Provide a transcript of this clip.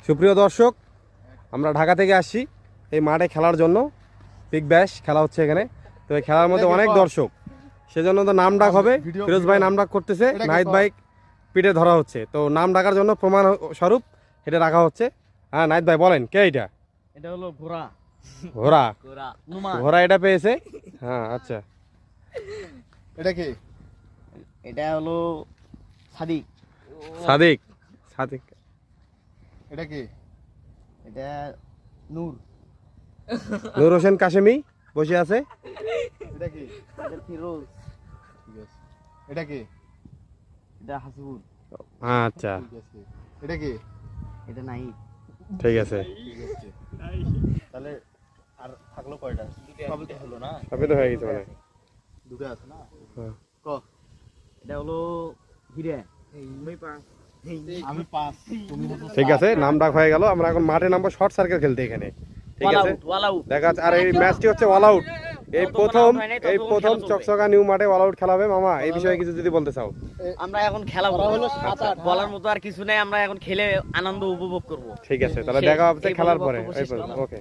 সুপ্রিয় দর্শক, আমরা ঢাকা থেকে আসছি এই মাঠে খেলার জন্য। বিগ ব্যাশ খেলা হচ্ছে এখানে। তো এই খেলার মধ্যে অনেক দর্শক, সেজন্য তো নাম ডাক হবে। ফিরোজ ভাই নাম ডাক করতেছে, নাহিদ ভাই পিঠে ধরা হচ্ছে। তো নাম ডাকার জন্য প্রমাণ স্বরূপ এটা রাখা হচ্ছে। হ্যাঁ নাহিদ ভাই বলেন, কে এটা? এটা হলো ঘোড়া। ঘোড়া? নুমান। ঘোড়া এটা পেয়েছে। হ্যাঁ আচ্ছা, এটা কি? এটা হলো সাদিক। সাদিক। সাদিক। এটা কি? এটা নূর। নূর হোসেন কাশেমি বসে আছে। এটা কি? এটা ফিরোজ। ঠিক আছে। এটা কি? এটা হাসিবুল। আচ্ছা ঠিক আছে। এটা কি? এটা নাহিদ। ঠিক আছে, ঠিক আছে। তাহলে আর থাকলো কয়টা? সবই তো হলো না? সবই তো হয়ে গেছে মানে। দুটো আছে না? হ্যাঁ। ক। এটা হলো হিরে। আমি 5, তুমি হচ্ছে ঠিক আছে, নাম ডাক হয়ে গেল। আমরা এখন মাঠে নামবো শর্ট সার্কেল খেলতে এখানে। ঠিক আছে, ওয়াল আউট। দেখা যাচ্ছে। আর এই ম্যাচটি হচ্ছে অল আউট। এই প্রথম চকচকা নিউ মাঠে অল আউট খেলা হবে। মামা এই বিষয়ে কিছু যদি বলতে চাও। আমরা এখন খেলা ওরা হলো 7-8। বলার মতো আর কিছু নেই, আমরা এখন খেলে আনন্দ উপভোগ করব। ঠিক আছে, তাহলে দেখা হবে খেলার পরে। ওকে।